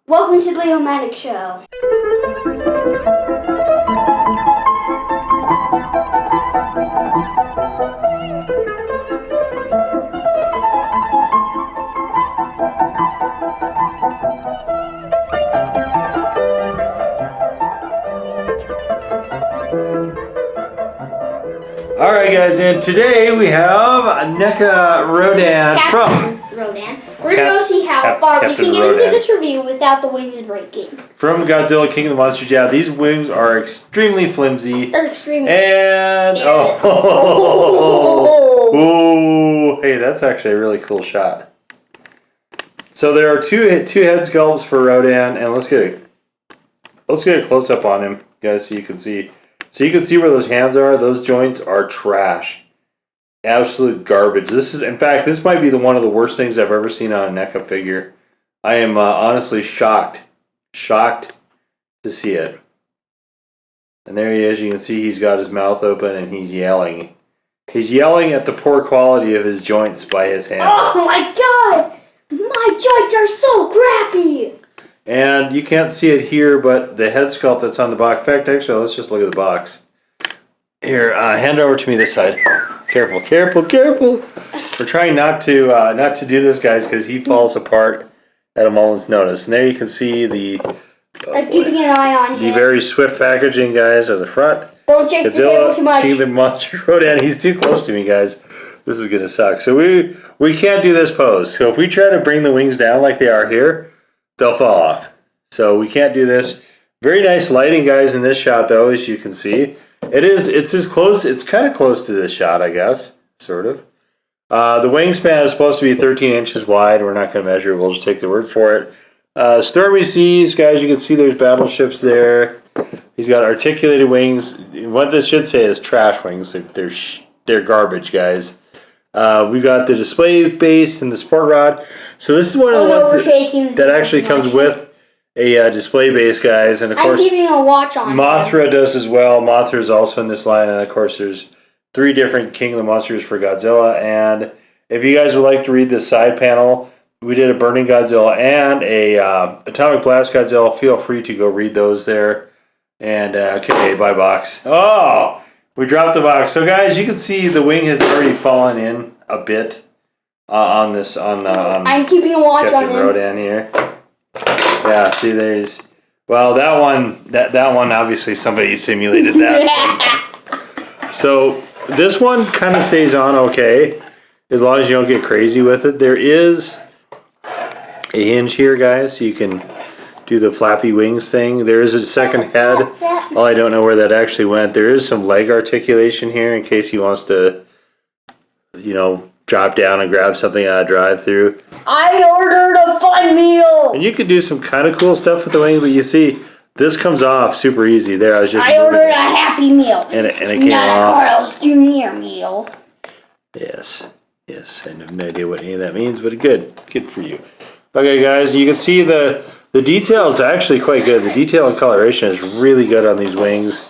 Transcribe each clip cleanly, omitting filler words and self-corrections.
Welcome to the Leomatic Show. All right, guys, and today we have a NECA Rodan from Rodan. We're gonna go see how far we can get into this review without the wings breaking. From Godzilla, King of the Monsters. Yeah, these wings are extremely flimsy. They're extremely. And oh, hey, that's actually a really cool shot. So there are two head sculpts for Rodan, and let's get a close up on him, guys, so you can see. So you can see where those hands are. Those joints are trash. Absolute garbage. This is, in fact, this might be one of the worst things I've ever seen on a NECA figure. I am honestly shocked to see it. And there he is. You can see he's got his mouth open and he's yelling. He's yelling at the poor quality of his joints by his hand. Oh my god! My joints are so crappy! And you can't see it here, but the head sculpt that's on the box. In fact, actually, let's just look at the box. Here, hand over to me this side. Careful, careful, careful. We're trying not to do this, guys, because he falls apart at a moment's notice. And there you can see the I'm keeping an eye on him. The very swift packaging, guys, of the front. Don't shake the table too much. King of the Monster Rodan. He's too close to me, guys. This is gonna suck. So we can't do this pose. So if we try to bring the wings down like they are here, they'll fall off. So we can't do this. Very nice lighting, guys, in this shot, though, as you can see. It's as close, it's kind of close to this shot, I guess, sort of. The wingspan is supposed to be 13 inches wide. We're not going to measure it. We'll just take the word for it. Stormy seas, guys, you can see there's battleships there. He's got articulated wings. What this should say is trash wings. They're garbage, guys. We've got the display base and the support rod. So this is one of the ones that actually comes with a display base, guys. And of course, I'm keeping a watch on Mothra does as well. Mothra is also in this line. And of course, there's 3 different King of the Monsters for Godzilla. And if you guys would like to read the side panel, we did a Burning Godzilla and a Atomic Blast Godzilla. Feel free to go read those there. And okay, bye box. Oh, we dropped the box. So guys, you can see the wing has already fallen in a bit on this. I'm keeping a watch on him. Rodan here. Yeah, see, there's. Well, that one obviously somebody simulated that. So this one kind of stays on okay, as long as you don't get crazy with it. There is a hinge here, guys, so you can do the flappy wings thing. There is a second head. Oh, I don't know where that actually went. There is some leg articulation here in case he wants to, drop down and grab something out of drive-through. I ordered a fun meal. And you can do some kind of cool stuff with the wing, but you see, this comes off super easy. There, I ordered a Happy Meal. And it came not off. a Carl's Jr. meal. Yes. I have no idea what any of that means, but good for you. Okay, guys, you can see the detail is actually quite good. The detail and coloration is really good on these wings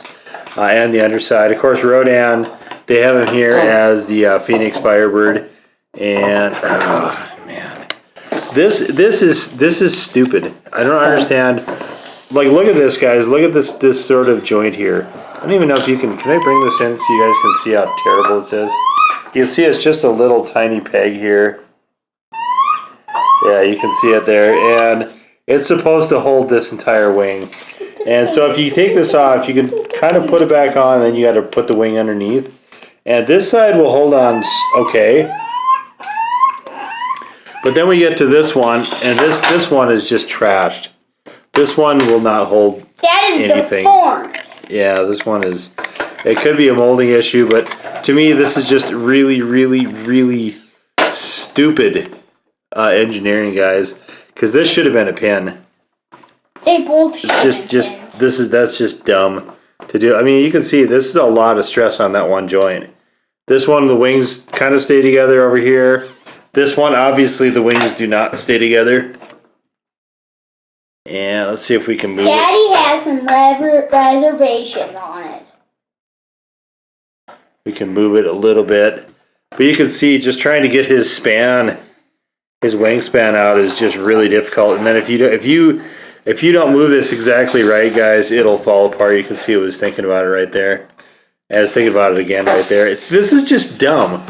and the underside. Of course, Rodan, they have him here as the Phoenix Firebird, and man, this is stupid. I don't understand. Like, look at this, guys. Look at this sort of joint here. I don't even know if you can I bring this in so you guys can see how terrible this is? You see it's just a little tiny peg here. Yeah, you can see it there, and it's supposed to hold this entire wing. And so if you take this off, you can kind of put it back on, and then you got to put the wing underneath. And this side will hold on okay. But then we get to this one, and this one is just trashed. This one will not hold anything. Deformed. Yeah, this one is. It could be a molding issue, but to me, this is just really, really, really stupid engineering, guys. Because this should have been a pin. They both should have been. That's just dumb to do. I mean, you can see this is a lot of stress on that one joint. This one, the wings kind of stay together over here. This one, obviously, the wings do not stay together. And let's see if we can move it. Daddy has some reservations on it. We can move it a little bit. But you can see just trying to get his wingspan out is just really difficult. And then if you if you don't move this exactly right, guys, it'll fall apart. You can see it was thinking about it right there. And I was thinking about it again right there. This is just dumb.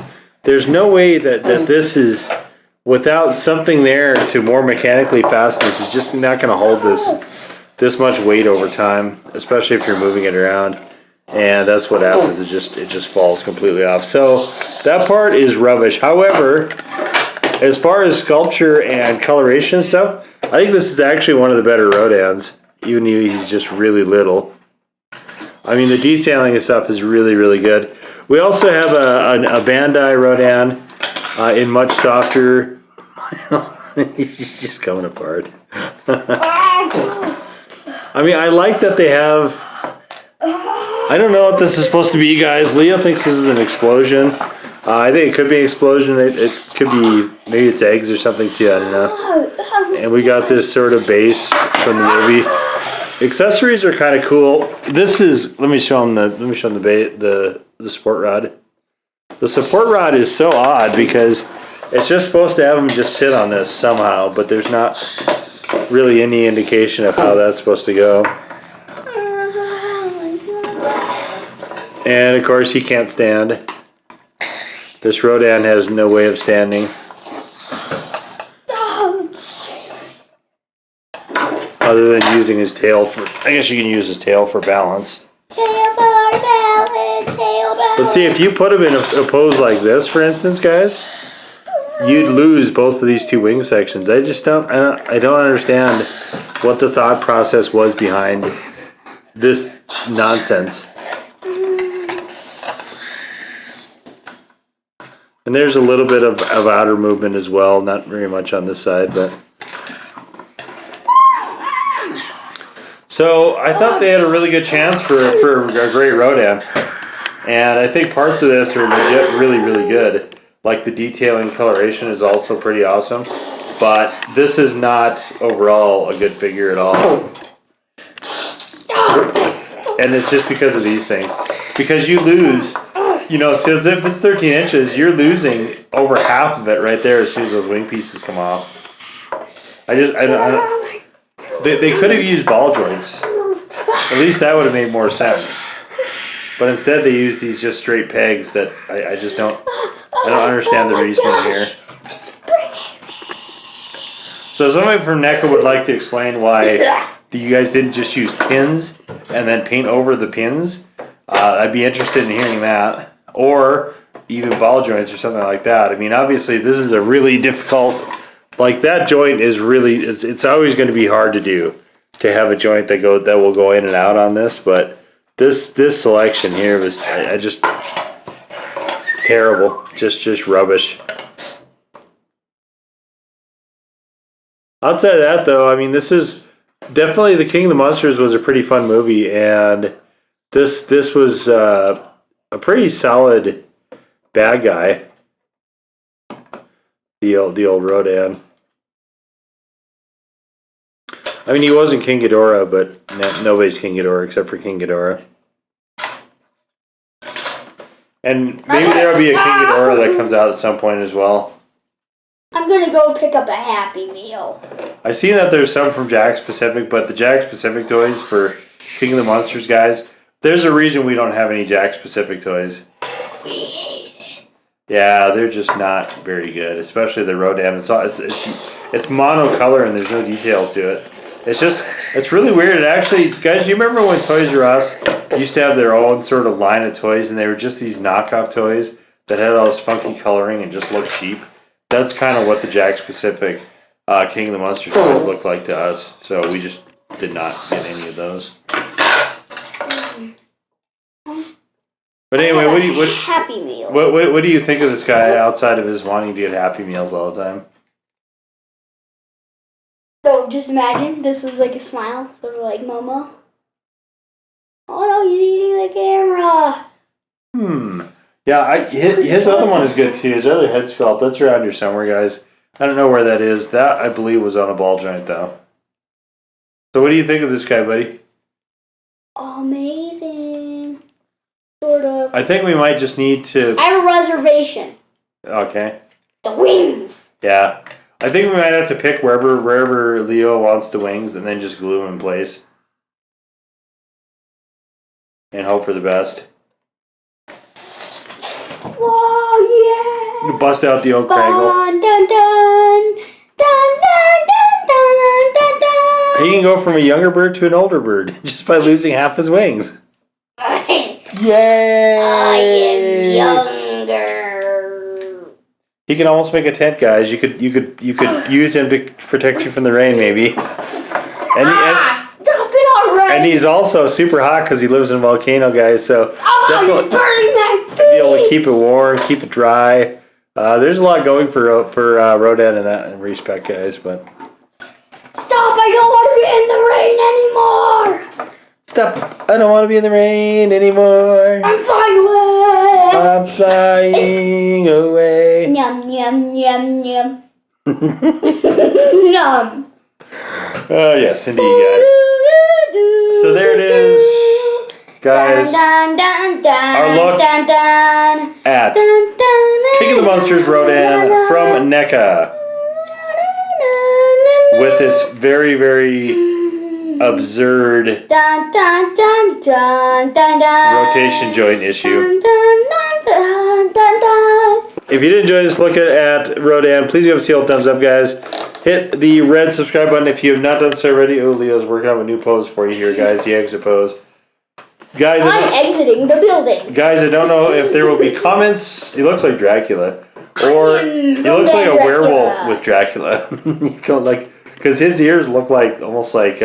There's no way that this is, without something there to more mechanically fasten this, is just not going to hold this much weight over time, especially if you're moving it around. And that's what happens. It just falls completely off. So that part is rubbish. However, as far as sculpture and coloration and stuff, I think this is actually one of the better Rodans, even though he's just really little. I mean, the detailing and stuff is really, really good. We also have a Bandai Rodan in much softer. He's just coming apart. I mean, I like that they have. I don't know what this is supposed to be, guys. Leo thinks this is an explosion. I think it could be an explosion. It could be, maybe it's eggs or something too. I don't know. And we got this sort of base from the movie. Accessories are kind of cool. This is. Let me show them the support rod. The support rod is so odd because it's just supposed to have them just sit on this somehow, but there's not really any indication of how that's supposed to go. And of course, he can't stand. This Rodan has no way of standing. Other than using his tail for, I guess you can use his tail for balance. Tail for balance, tail balance. Let's see, if you put him in a pose like this, for instance, guys, you'd lose both of these two wing sections. I don't understand what the thought process was behind this nonsense. And there's a little bit of outer movement as well, not very much on this side, but. So I thought they had a really good chance for a great Rodan. And I think parts of this are legit really, really good. Like the detailing coloration is also pretty awesome. But this is not overall a good figure at all. And it's just because of these things. Because you lose, so if it's 13 inches, you're losing over half of it right there as soon as those wing pieces come off. They could have used ball joints. At least that would have made more sense. But instead they use these just straight pegs that I don't understand the reasoning here. So somebody from NECA would like to explain why you guys didn't just use pins and then paint over the pins. I'd be interested in hearing that. Or even ball joints or something like that. I mean, obviously this is a really difficult, like that joint is really, it's always going to be hard to do, to have a joint that will go in and out on this, but this selection here was, it's terrible, just rubbish. Outside of that though, I mean, this is definitely, The King of the Monsters was a pretty fun movie, and this was a pretty solid bad guy. The old Rodan. I mean, he wasn't King Ghidorah, but nobody's King Ghidorah except for King Ghidorah. And maybe there'll be a King Ghidorah that comes out at some point as well. I'm gonna go pick up a Happy Meal. I seen that there's some from Jakks Pacific, but the Jakks Pacific toys for King of the Monsters, guys, there's a reason we don't have any Jakks Pacific toys. We hate it. Yeah, they're just not very good, especially the Rodan. It's monocolor and there's no detail to it. It's really weird. It actually, guys, do you remember when Toys R Us used to have their own sort of line of toys, and they were just these knockoff toys that had all this funky coloring and just looked cheap? That's kind of what the Jakks Pacific King of the Monsters toys looked like to us. So we just did not get any of those. But anyway, Happy Meal. What do you think of this guy outside of his wanting to get Happy Meals all the time? So just imagine this was like a smile, sort of like Momo. Oh no, he's eating the camera. Yeah, his other one is good too. His other head sculpt, that's around here somewhere, guys. I don't know where that is. That, I believe, was on a ball joint though. So what do you think of this guy, buddy? Amazing. Sort of. I think we might just need to... I have a reservation. Okay. The wings. Yeah. I think we might have to pick wherever Leo wants the wings and then just glue them in place. And hope for the best. Whoa, yeah! Bust out the old Craggle. Dun, dun, dun, dun, dun, dun, dun, dun. He can go from a younger bird to an older bird just by losing half his wings. Yay! I am younger. He can almost make a tent, guys. You could use him to protect you from the rain, maybe. Stop it already! And he's also super hot because he lives in a volcano, guys. So he's burning my feet! be able to keep it warm, keep it dry. There's a lot going for Rodan in that respect, guys. But stop! I don't want to be in the rain anymore. stop! I don't want to be in the rain anymore. I'm flying away. I'm flying away. Yum yum yum yum. Yum. Yes, indeed, guys. So there it is, guys. Dun, dun, dun, Our look dun, dun, at dun, dun, King of the Monsters Rodan from NECA with its very, very absurd dun, dun, dun, dun, dun, dun. rotation joint issue. Dun, dun, dun, dun, dun. If you did enjoy this look at Rodan, please give us the old thumbs up, guys. Hit the red subscribe button if you have not done so already. Oh, Leo's working on a new pose for you here, guys. The exit pose. Guys, I'm exiting the building. Guys, I don't know if there will be comments. He looks like Dracula. Or he looks like a werewolf with Dracula. Because his ears look like, almost like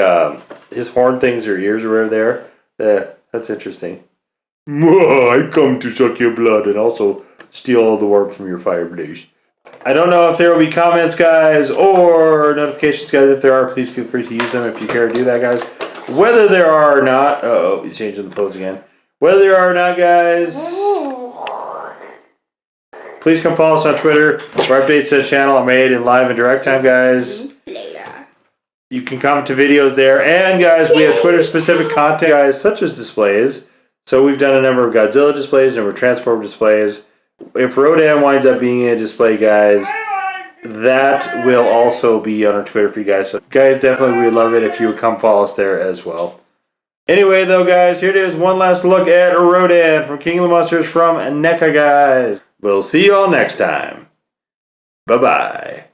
his horn things or ears are over there. That's interesting. I come to suck your blood and also steal all the warmth from your fireplace. I don't know if there will be comments, guys, or notifications, guys. If there are, please feel free to use them if you care to do that, guys. Whether there are or not, he's changing the pose again. Whether there are or not, guys, please come follow us on Twitter, where updates to the channel are made in live and direct time, guys. Later. You can comment to videos there, and guys, we have Twitter-specific content, guys, such as displays. So we've done a number of Godzilla displays, a number of Transformer displays. If Rodan winds up being a display, guys, that will also be on our Twitter for you guys. So, guys, definitely we would love it if you would come follow us there as well. Anyway, though, guys, here it is. One last look at Rodan from King of the Monsters from NECA, guys. We'll see you all next time. Bye-bye.